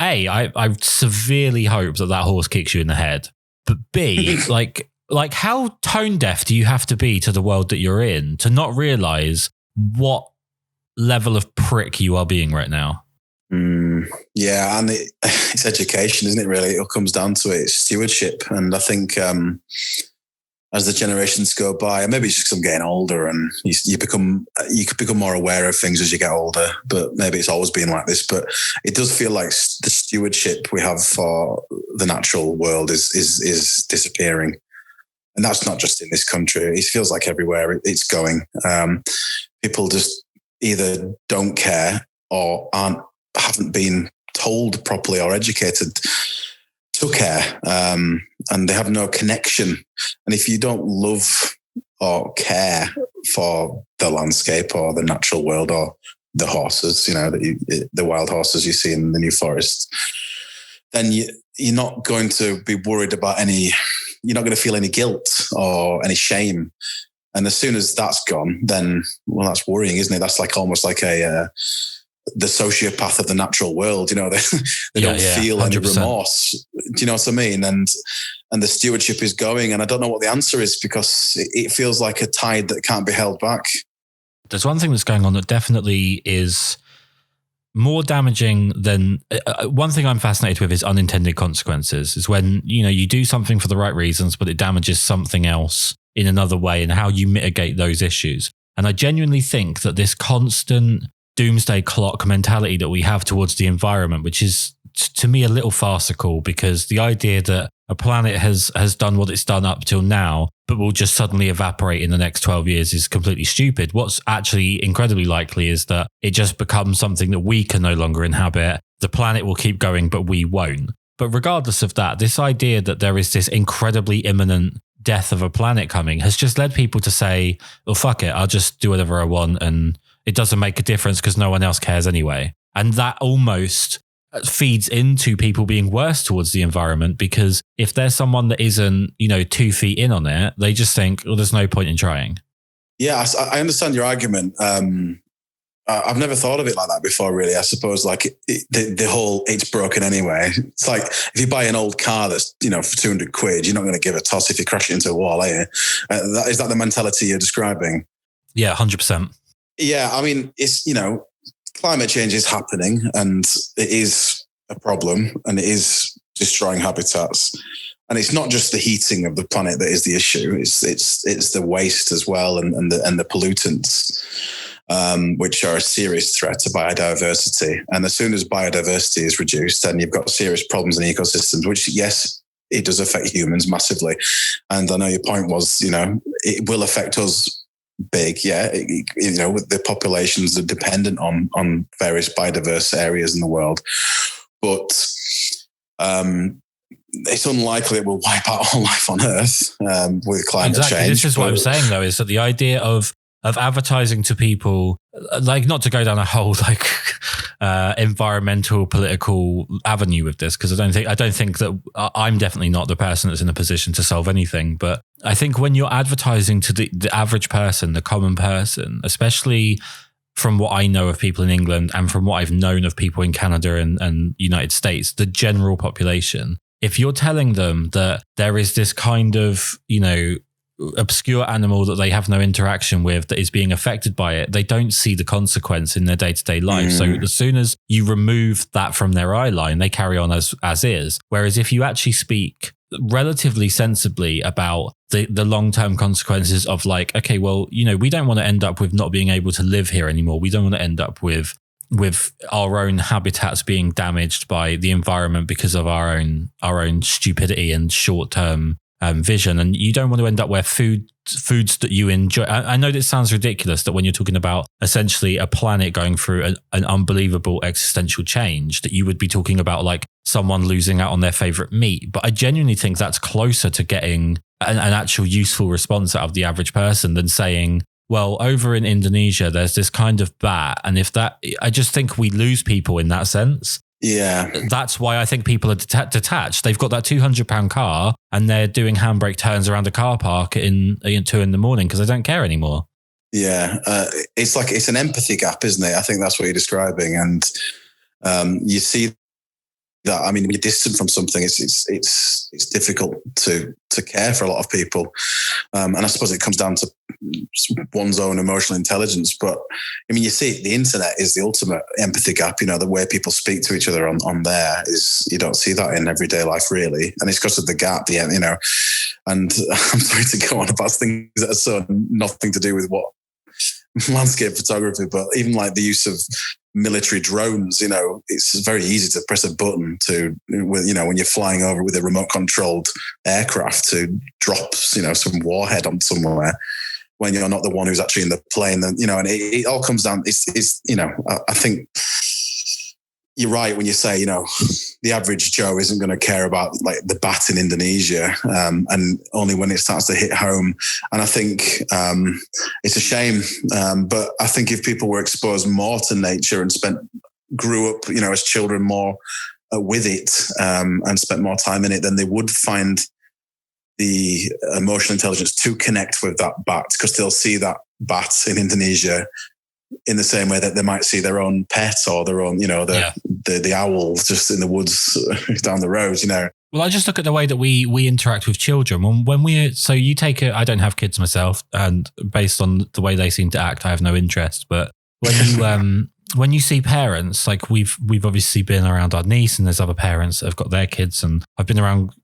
A, I severely hope that horse kicks you in the head. But B, like how tone deaf do you have to be to the world that you're in to not realize what level of prick you are being right now? Yeah, and it's education, isn't it, really? It all comes down to it. It's stewardship. And I think as the generations go by, and maybe it's just because I'm getting older and you could become more aware of things as you get older, but maybe it's always been like this. But it does feel like the stewardship we have for the natural world is disappearing. And that's not just in this country. It feels like everywhere it's going. People just either don't care or haven't been told properly or educated to care, and they have no connection. And if you don't love or care for the landscape or the natural world or the horses, the wild horses you see in the New Forest, then you're not going to be worried about you're not going to feel any guilt or any shame. And as soon as that's gone, then, well, that's worrying, isn't it? That's almost like the sociopath of the natural world, they don't feel 100%. Any remorse. Do you know what I mean? And the stewardship is going, and I don't know what the answer is, because it feels like a tide that can't be held back. There's one thing that's going on that definitely is more damaging than one thing I'm fascinated with is unintended consequences. Is when, you do something for the right reasons, but it damages something else in another way, and how you mitigate those issues. And I genuinely think that this constant doomsday clock mentality that we have towards the environment, which is to me a little farcical, because the idea that a planet has done what it's done up till now, but will just suddenly evaporate in the next 12 years is completely stupid. What's actually incredibly likely is that it just becomes something that we can no longer inhabit. The planet will keep going, but we won't. But regardless of that, this idea that there is this incredibly imminent death of a planet coming has just led people to say, well, fuck it, I'll just do whatever I want and it doesn't make a difference because no one else cares anyway. And that almost feeds into people being worse towards the environment, because if there's someone that isn't, 2 feet in on it, they just think, well, there's no point in trying. Yeah, I understand your argument. I've never thought of it like that before, really. I suppose like the whole it's broken anyway. It's like if you buy an old car that's, for 200 quid, you're not going to give a toss if you crash it into a wall, are you? Is that the mentality you're describing? Yeah, 100%. Yeah, I mean, it's, climate change is happening and it is a problem and it is destroying habitats. And it's not just the heating of the planet that is the issue. It's the waste as well and the pollutants, which are a serious threat to biodiversity. And as soon as biodiversity is reduced, then you've got serious problems in ecosystems, which, yes, it does affect humans massively. And I know your point was, it will affect us big. Yeah. The populations are dependent on various biodiverse areas in the world. But it's unlikely it will wipe out all life on Earth with climate change. This is what I'm saying, though, is that the idea of advertising to people, like, not to go down a whole environmental political avenue with this, because I don't think that I'm definitely not the person that's in a position to solve anything. But I think when you're advertising to the average person, the common person, especially from what I know of people in England and from what I've known of people in Canada and United States, the general population, if you're telling them that there is this kind of, obscure animal that they have no interaction with that is being affected by it, they don't see the consequence in their day-to-day life. So as soon as you remove that from their eye line, they carry on as is. Whereas if you actually speak relatively sensibly about the long-term consequences of like, okay, well, we don't want to end up with not being able to live here anymore. We don't want to end up with our own habitats being damaged by the environment because of our own stupidity and short-term vision. And you don't want to end up where foods that you enjoy. I know this sounds ridiculous that when you're talking about essentially a planet going through an unbelievable existential change, that you would be talking about like someone losing out on their favorite meat. But I genuinely think that's closer to getting an actual useful response out of the average person than saying, well, over in Indonesia, there's this kind of bat. And I just think we lose people in that sense. Yeah. That's why I think people are detached. They've got that £200 car and they're doing handbrake turns around a car park in 2 a.m. because they don't care anymore. Yeah. It's an empathy gap, isn't it? I think that's what you're describing. And you see that, I mean, when you're distant from something, it's difficult to care for a lot of people. And I suppose it comes down to one's own emotional intelligence. But I mean, you see the internet is the ultimate empathy gap, the way people speak to each other on there is, you don't see that in everyday life really. And it's because of the gap, and I'm sorry to go on about things that are so nothing to do with what landscape photography, but even like the use of military drones, it's very easy to press a button when you're flying over with a remote controlled aircraft to drop, some warhead on somewhere when you're not the one who's actually in the plane. And, and it all comes down, I think you're right when you say, the average Joe isn't going to care about like the bat in Indonesia, and only when it starts to hit home. And I think it's a shame, but I think if people were exposed more to nature and grew up, as children more with it, and spent more time in it, then they would find the emotional intelligence to connect with that bat, because they'll see that bat in Indonesia in the same way that they might see their own pet or their own, the owl just in the woods down the road, Well, I just look at the way that we interact with children. So you take I don't have kids myself, and based on the way they seem to act, I have no interest. But when you when you see parents, like we've obviously been around our niece, and there's other parents that have got their kids, and I've been around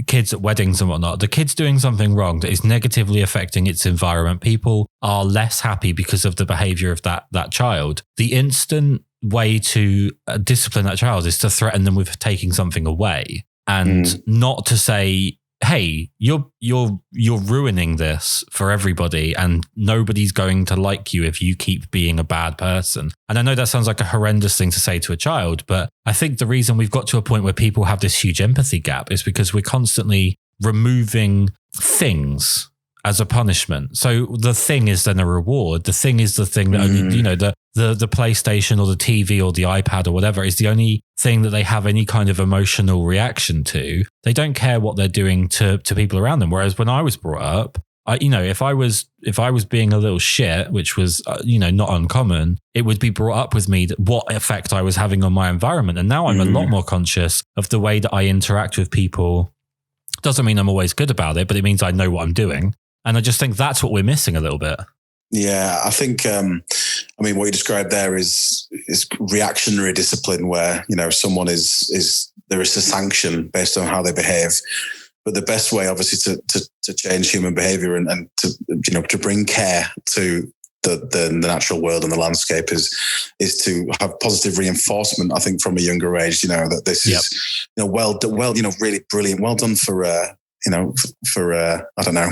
kids at weddings and whatnot. The kid's doing something wrong that is negatively affecting its environment. People are less happy because of the behavior of that child. The instant way to discipline that child is to threaten them with taking something away, and not to say, hey, you're ruining this for everybody, and nobody's going to like you if you keep being a bad person. And I know that sounds like a horrendous thing to say to a child, but I think the reason we've got to a point where people have this huge empathy gap is because we're constantly removing things as a punishment. So the thing is then a reward. The thing is the thing that only, the PlayStation or the TV or the iPad or whatever is the only thing that they have any kind of emotional reaction to. They don't care what they're doing to people around them. Whereas when I was brought up, if I was being a little shit, which was, not uncommon, it would be brought up with me that what effect I was having on my environment. And now I'm a lot more conscious of the way that I interact with people. Doesn't mean I'm always good about it, but it means I know what I'm doing. And I just think that's what we're missing a little bit. Yeah, I think, what you described there is reactionary discipline where, someone there is a sanction based on how they behave. But the best way, obviously, to change human behavior and to bring care to the natural world and the landscape is to have positive reinforcement, I think, from a younger age, that this is, really brilliant. Well done for, I don't know,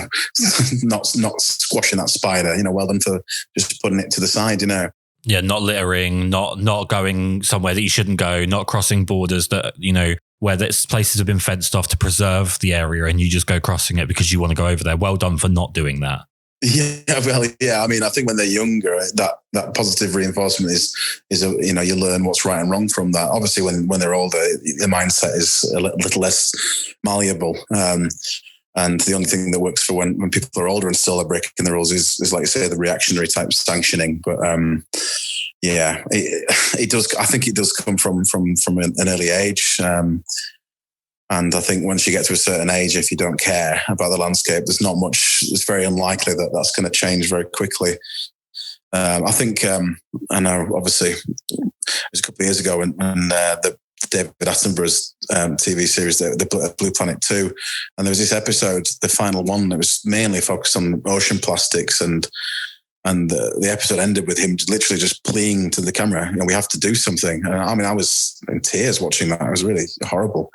not squashing that spider, well done for just putting it to the side, Yeah, not littering, not going somewhere that you shouldn't go, not crossing borders that, where places have been fenced off to preserve the area and you just go crossing it because you want to go over there. Well done for not doing that. Yeah, well, yeah. I think when they're younger, that positive reinforcement is you learn what's right and wrong from that. Obviously, when they're older, the mindset is a little less malleable. And the only thing that works for when people are older and still are breaking the rules is like you say, the reactionary type sanctioning. But it does. I think it does come from an early age. And I think once you get to a certain age, if you don't care about the landscape, there's not much. It's very unlikely that that's going to change very quickly. I think I know. Obviously, it was a couple of years ago when the David Attenborough's TV series, the Blue Planet 2, and there was this episode, the final one, that was mainly focused on ocean plastics, and the episode ended with him literally just pleading to the camera, we have to do something. And I was in tears watching that. It was really horrible.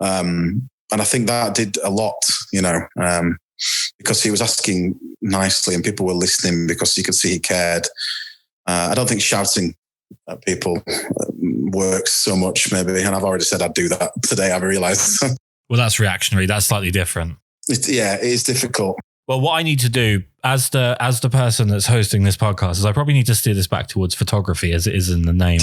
And I think that did a lot, because he was asking nicely and people were listening because you could see he cared. I don't think shouting at people works so much, maybe. And I've already said I'd do that today, I've realised. Well, that's reactionary. That's slightly different. It is difficult. Well, what I need to do as the person that's hosting this podcast is I probably need to steer this back towards photography, as it is in the name.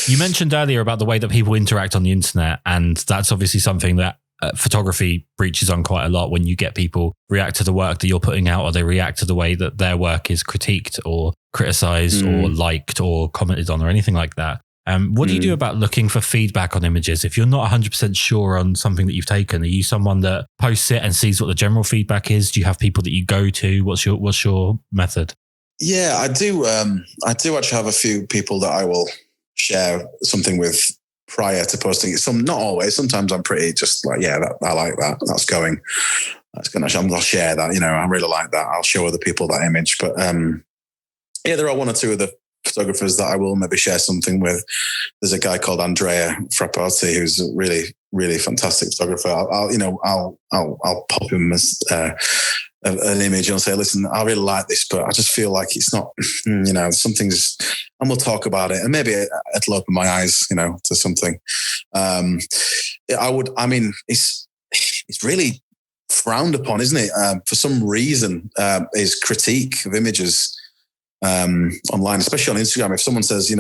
You mentioned earlier about the way that people interact on the internet, and that's obviously something that photography breaches on quite a lot when you get people react to the work that you're putting out, or they react to the way that their work is critiqued or criticized or liked or commented on or anything like that. What do you do about looking for feedback on images? If you're not 100% sure on something that you've taken, are you someone that posts it and sees what the general feedback is? Do you have people that you go to? What's your method? Yeah, I do. I do actually have a few people that I will share something with prior to posting it. Not always. Sometimes I'm pretty just like, I like that. That's going. I'll share that. I really like that. I'll show other people that image. But there are one or two of the photographers that I will maybe share something with. There's a guy called Andrea Frappati who's a really, really fantastic photographer. I'll pop him as an image and say, listen, I really like this, but I just feel like it's not, something's, and we'll talk about it, and maybe it'll open my eyes, to something. It's really frowned upon, isn't it? For some reason, is critique of images online, especially on Instagram. If someone says, I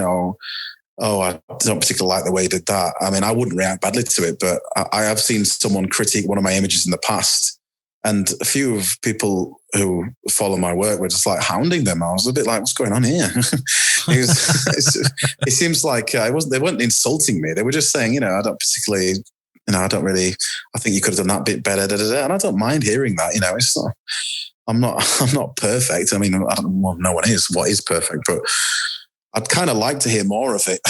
don't particularly like the way you did that, I wouldn't react badly to it, but I have seen someone critique one of my images in the past, and a few of people who follow my work were just like hounding them. I was a bit like, what's going on here? It seems like they weren't insulting me. They were just saying, I don't particularly, I think you could have done that bit better. And I don't mind hearing that. It's not, I'm not perfect. No one is. What is perfect? But I'd kind of like to hear more of it.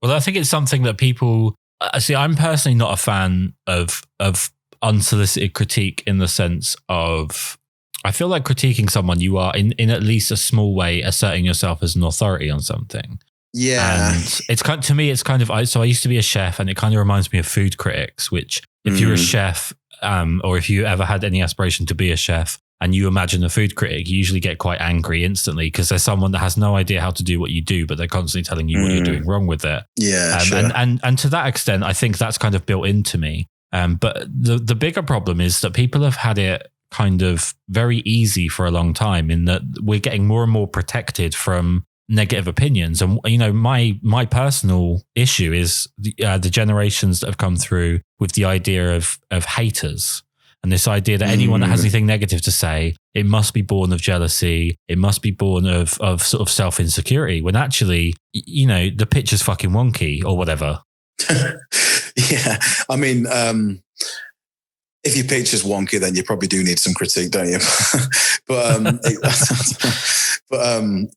Well, I think it's something that people see. I'm personally not a fan of unsolicited critique, in the sense of, I feel like critiquing someone, you are in at least a small way asserting yourself as an authority on something. Yeah. And it's kind, to me, it's kind of, so I used to be a chef, and it kind of reminds me of food critics, which if you're a chef, or if you ever had any aspiration to be a chef and you imagine a food critic, you usually get quite angry instantly because there's someone that has no idea how to do what you do, but they're constantly telling you what you're doing wrong with it. Yeah, sure. And to that extent, I think that's kind of built into me. But the bigger problem is that people have had it kind of very easy for a long time, in that we're getting more and more protected from negative opinions. And, you know, my personal issue is the generations that have come through with the idea of haters. And this idea that anyone that has anything negative to say, it must be born of jealousy. It must be born of sort of self-insecurity, when actually, you know, the picture's fucking wonky or whatever. Yeah. I mean, if your picture's wonky, then you probably do need some critique, don't you? But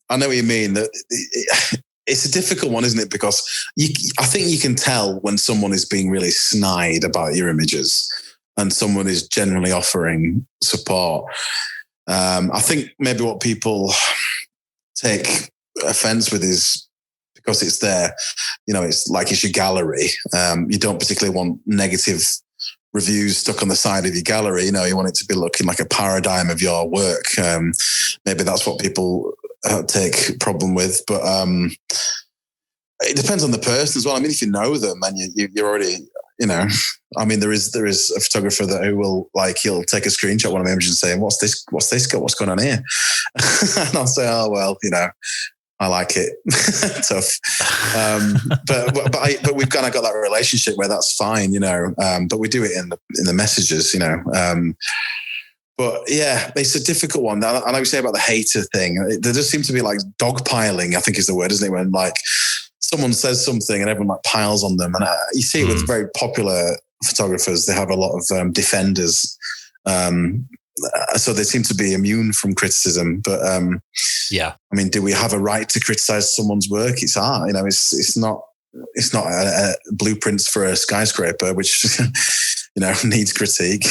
I know what you mean. That it's a difficult one, isn't it? Because I think you can tell when someone is being really snide about your images and someone is generally offering support. I think maybe what people take offense with is because it's there, you know, it's like it's your gallery. You don't particularly want negative reviews stuck on the side of your gallery. You know, you want it to be looking like a paradigm of your work. Maybe that's what people take problem with, but it depends on the person as well. I mean, if you know them and you're already, you know, I mean, there is a photographer who will, like, he'll take a screenshot of one of my images and say, what's this got? What's going on here? And I'll say, oh, well, you know, I like it. Tough. But we've kind of got that relationship where that's fine, you know, but we do it in the messages, you know. But yeah, it's a difficult one. I like you say about the hater thing. There does seem to be like dogpiling, I think is the word, isn't it? When like someone says something and everyone like piles on them. And you see it with very popular photographers. They have a lot of defenders. So they seem to be immune from criticism. But yeah, I mean, do we have a right to criticize someone's work? It's art, you know. It's not a blueprints for a skyscraper, which you know needs critique.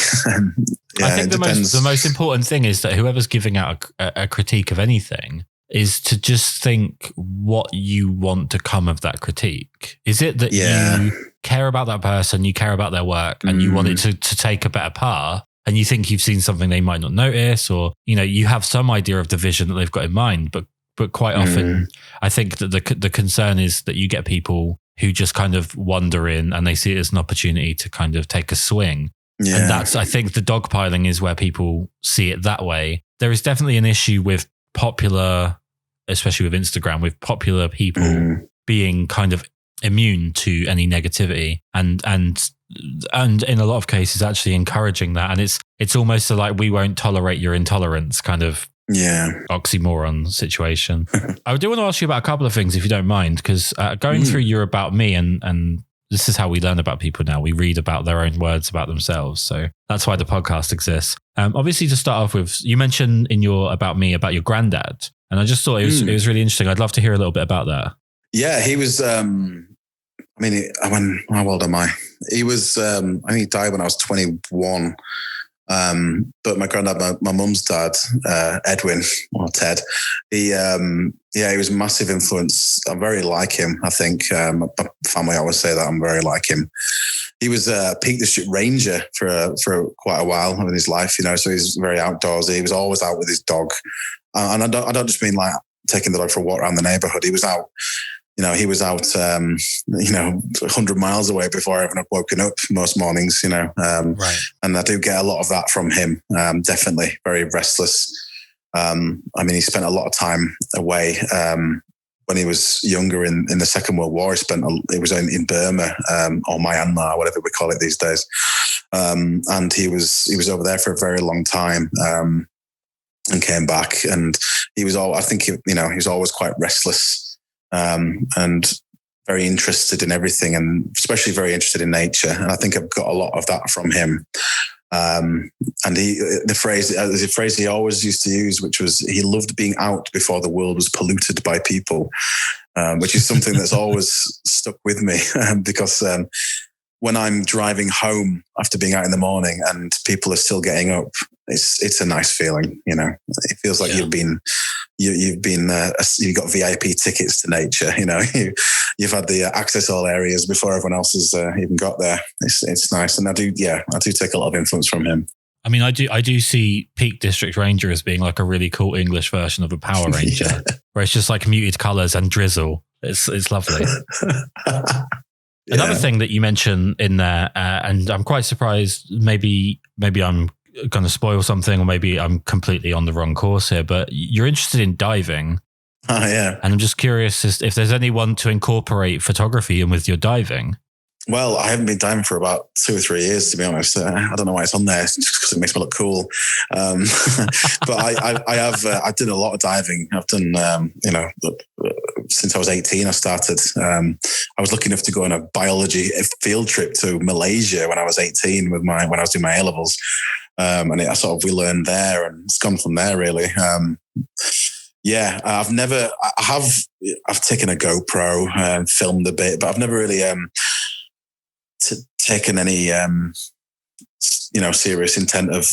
Yeah, I think the most important thing is that whoever's giving out a critique of anything is to just think what you want to come of that critique. Is it that you care about that person, you care about their work, and you want it to take a better path? And you think you've seen something they might not notice, or, you know, you have some idea of the vision that they've got in mind, but quite often I think that the concern is that you get people who just kind of wander in and they see it as an opportunity to kind of take a swing. Yeah. And that's, I think the dogpiling is where people see it that way. There is definitely an issue with popular, especially with Instagram, with popular people being kind of immune to any negativity and in a lot of cases actually encouraging that. And it's almost like we won't tolerate your intolerance kind of oxymoron situation. I do want to ask you about a couple of things, if you don't mind, because going through your About Me, and this is how we learn about people now. We read about their own words about themselves. So that's why the podcast exists. Obviously, to start off with, you mentioned in your About Me about your granddad, and I just thought it was really interesting. I'd love to hear a little bit about that. Yeah, he was, I mean, how old am I? He was, I think he died when I was 21. But my granddad, my mum's dad, Edwin or Ted, he was a massive influence. I'm very like him. I think my family always say that I'm very like him. He was a Peak District Ranger for quite a while in his life, you know. So he's very outdoorsy. He was always out with his dog, and I don't just mean like taking the dog for a walk around the neighborhood. He was out. You know, he was out, 100 miles away before I even had woken up most mornings, you know. Right. And I do get a lot of that from him, definitely. Very restless. I mean, he spent a lot of time away when he was younger in the Second World War. He was in Burma or Myanmar, whatever we call it these days. And he was over there for a very long time and came back. And he was he was always quite restless. And very interested in everything, and especially very interested in nature. And I think I've got a lot of that from him. And the phrase he always used to use, which was, he loved being out before the world was polluted by people, which is something that's always stuck with me because when I'm driving home after being out in the morning and people are still getting up it's a nice feeling. You know, it feels like you've got VIP tickets to nature. You know, you've had the access all areas before everyone else has even got there. It's nice, and I do take a lot of influence from him. I mean, I do see Peak District Ranger as being like a really cool English version of a Power Ranger, where it's just like muted colours and drizzle. It's lovely. Another thing that you mentioned in there, and I'm quite surprised, maybe I'm going to spoil something, or maybe I'm completely on the wrong course here, but you're interested in diving. Oh, yeah. And I'm just curious if there's anyone to incorporate photography in with your diving. Well, I haven't been diving for about 2 or 3 years, to be honest. I don't know why it's on there, just because it makes me look cool. But I did a lot of diving. I've done, since I was 18, I started. I was lucky enough to go on a biology field trip to Malaysia when I was 18 when I was doing my A-levels. And we learned there, and it's gone from there, really. I've taken a GoPro and filmed a bit, but I've never really taken any serious intent of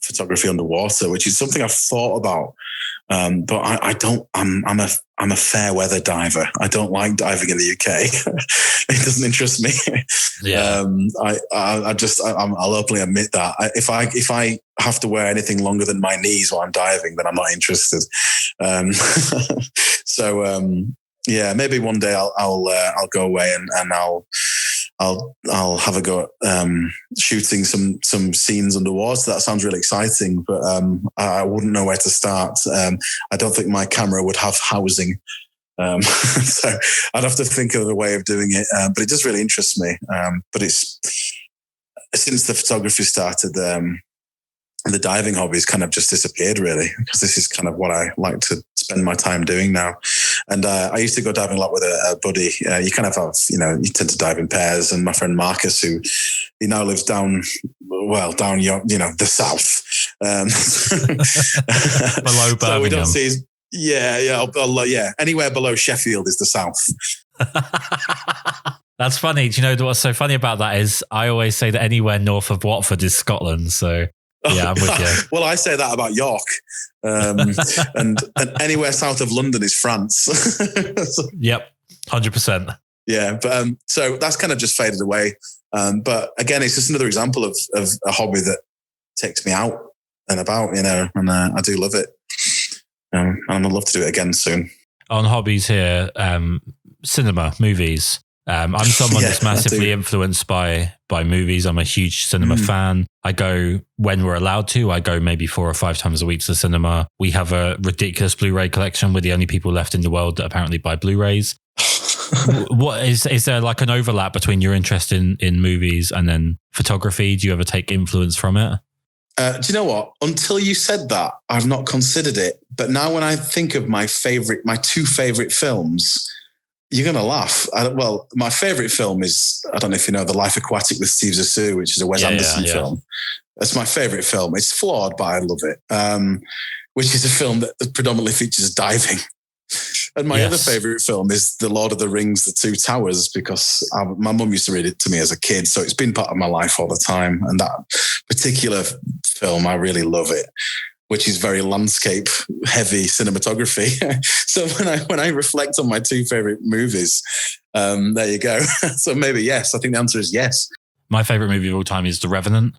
photography underwater, which is something I've thought about. But I don't. I'm a fair weather diver. I don't like diving in the UK. It doesn't interest me. Yeah. I'll openly admit that. If I have to wear anything longer than my knees while I'm diving, then I'm not interested. Maybe one day I'll go away and I'll have a go at shooting some scenes underwater. That sounds really exciting, but I wouldn't know where to start. I don't think my camera would have housing. So I'd have to think of a way of doing it. But it does really interest me. But it's since the photography started, the diving hobby's kind of just disappeared, really, because this is kind of what I like to spend my time doing now. And I used to go diving a lot with a buddy. You kind of have, you tend to dive in pairs. And my friend Marcus, he now lives down the south. Below Birmingham. So we don't see anywhere below Sheffield is the south. That's funny. Do you know what's so funny about that is I always say that anywhere north of Watford is Scotland. So yeah, I'm with you. Well, I say that about York. And anywhere south of London is France. Yep, 100%. Yeah, but so that's kind of just faded away. But again, it's just another example of a hobby that takes me out and about, and I do love it. And I'd love to do it again soon. On hobbies here, cinema, movies. I'm someone that's massively influenced by movies. I'm a huge cinema fan. I go when we're allowed to. I go maybe 4 or 5 times a week to the cinema. We have a ridiculous Blu-ray collection. We're the only people left in the world that apparently buy Blu-rays. What is there like an overlap between your interest in movies and then photography? Do you ever take influence from it? Do you know what? Until you said that, I've not considered it. But now when I think of my 2 favorite films, you're going to laugh. My favorite film is, I don't know if you know, The Life Aquatic with Steve Zissou, which is a Wes Anderson film. That's my favorite film. It's flawed, but I love it. Which is a film that predominantly features diving. And my other favorite film is The Lord of the Rings, The Two Towers, because my mum used to read it to me as a kid. So it's been part of my life all the time. And that particular film, I really love it, which is very landscape heavy cinematography. So when I reflect on my 2 favorite movies, there you go. So maybe yes, I think the answer is yes. My favorite movie of all time is The Revenant.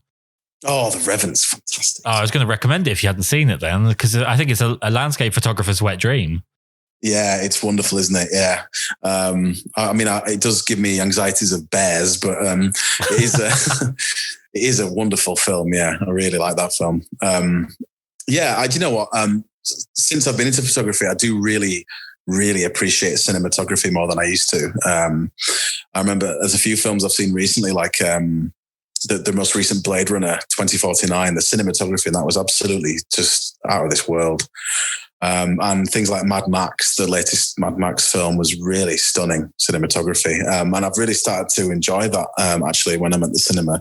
Oh, The Revenant's fantastic. Oh, I was going to recommend it if you hadn't seen it then, because I think it's a landscape photographer's wet dream. Yeah, it's wonderful, isn't it? Yeah. It does give me anxieties of bears, but it is a wonderful film. Yeah, I really like that film. Do you know what? Since I've been into photography, I do really, really appreciate cinematography more than I used to. I remember there's a few films I've seen recently, like the most recent Blade Runner 2049. The cinematography in that was absolutely just out of this world. And things like Mad Max, the latest Mad Max film, was really stunning cinematography. And I've really started to enjoy that actually when I'm at the cinema.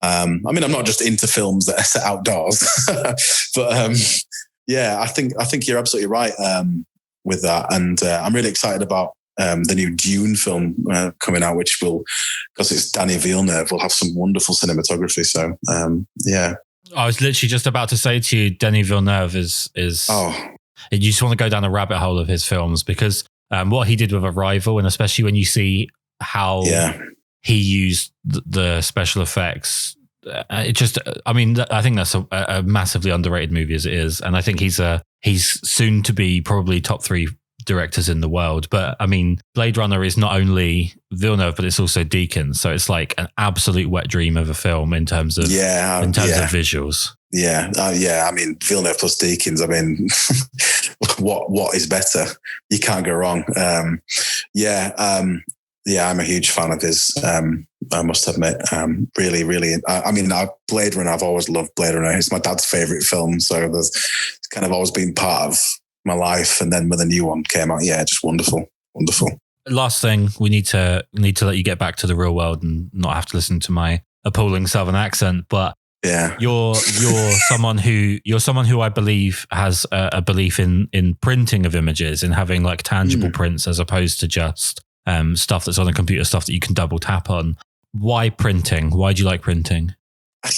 I'm not just into films that are set outdoors, but I think you're absolutely right with that. And I'm really excited about the new Dune film coming out, which will, because it's Denis Villeneuve, will have some wonderful cinematography. So, I was literally just about to say to you, Denis Villeneuve is you just want to go down a rabbit hole of his films, because what he did with Arrival, and especially when you see how he used the special effects, I think that's a massively underrated movie as it is. And I think he's soon to be probably top 3 directors in the world. But I mean, Blade Runner is not only Villeneuve, but it's also Deakins. So it's like an absolute wet dream of a film in terms of visuals. I mean, Villeneuve plus Deakins. I mean, what is better? You can't go wrong. I'm a huge fan of his. I must admit, really. Blade Runner. I've always loved Blade Runner. It's my dad's favorite film, so it's kind of always been part of my life. And then when the new one came out, just wonderful. Last thing, we need to let you get back to the real world and not have to listen to my appalling Southern accent. But you're someone who I believe has a belief in printing of images and having like tangible prints as opposed to just stuff that's on a computer, stuff that you can double tap on. Why printing? Why do you like printing?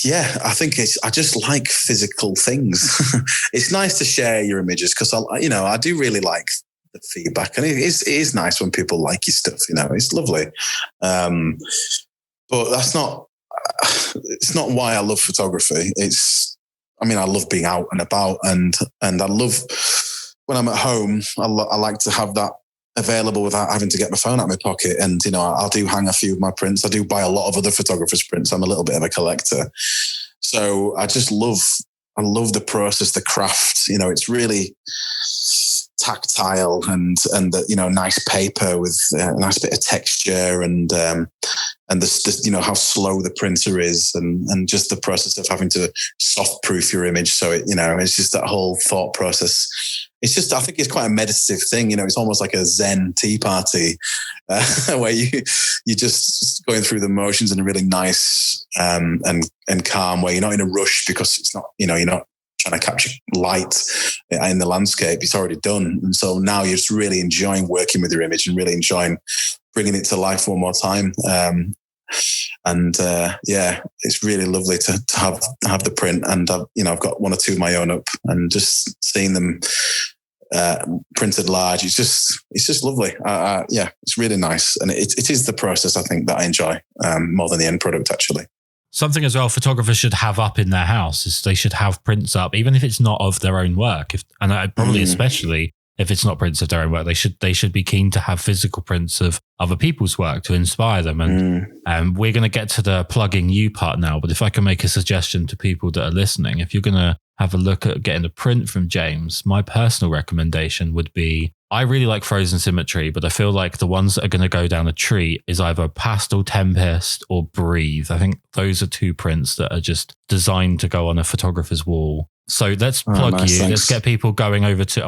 Yeah, I think I just like physical things. It's nice to share your images because I do really like the feedback, and it is nice when people like your stuff. It's lovely. But it's not why I love photography. I love being out and about, and I love when I'm at home. I like to have that available without having to get my phone out of my pocket. And, I do hang a few of my prints. I do buy a lot of other photographers' prints. I'm a little bit of a collector. So I just love the process, the craft. It's really tactile and nice paper with a nice bit of texture and the how slow the printer is and just the process of having to soft proof your image. So it's just that whole thought process. It's just, I think it's quite a meditative thing. It's almost like a Zen tea party where you're just going through the motions in a really nice and calm way. You're not in a rush because it's not, you're not trying to capture light in the landscape. It's already done. And so now you're just really enjoying working with your image and really enjoying bringing it to life one more time. It's really lovely to have the print, and I've got one or two of my own up, and just seeing them printed large. It's just lovely. It's really nice, and it is the process I think that I enjoy more than the end product actually. Something as well, photographers should have up in their house is they should have prints up, even if it's not of their own work. Especially if it's not prints of their own work, they should be keen to have physical prints of other people's work to inspire them. And we're going to get to the plugging you part now. But if I can make a suggestion to people that are listening, if you're going to have a look at getting a print from James, my personal recommendation would be, I really like Frozen Symmetry, but I feel like the ones that are going to go down a treat is either Pastel Tempest or Breathe. I think those are 2 prints that are just designed to go on a photographer's wall. So let's plug you. Thanks. Let's get people going over to,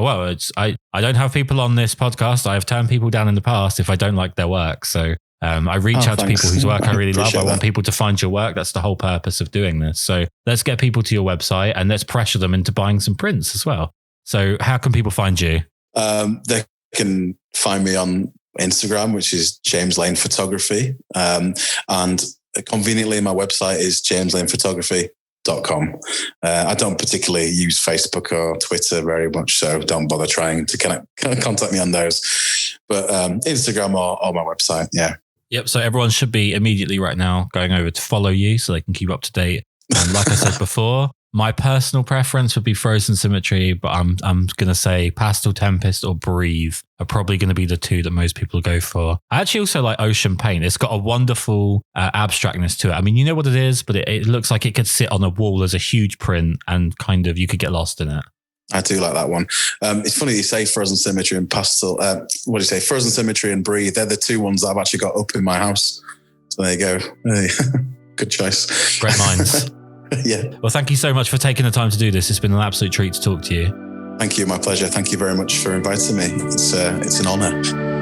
I don't have people on this podcast. I have turned people down in the past if I don't like their work. So I reach out to people whose work I really love. I want people to find your work. That's the whole purpose of doing this. So let's get people to your website and let's pressure them into buying some prints as well. So how can people find you? They can find me on Instagram, which is James Lane Photography. And conveniently, my website is jameslanephotography.com. I don't particularly use Facebook or Twitter very much, so don't bother trying to contact me on those. But Instagram or my website, yeah. Yep. So everyone should be immediately right now going over to follow you so they can keep up to date. And like I said before, my personal preference would be Frozen Symmetry, but I'm going to say Pastel Tempest or Breathe are probably going to be the 2 that most people go for. I actually also like Ocean Paint. It's got a wonderful abstractness to it. I mean, you know what it is, but it looks like it could sit on a wall as a huge print and kind of you could get lost in it. I do like that one. It's funny you say Frozen Symmetry and Pastel. What do you say? Frozen Symmetry and Breathe. They're the 2 ones that I've actually got up in my house. So there you go. Good choice. Great minds. Yeah. Well, thank you so much for taking the time to do this. It's been an absolute treat to talk to you. Thank you. My pleasure. Thank you very much for inviting me. It's an honor.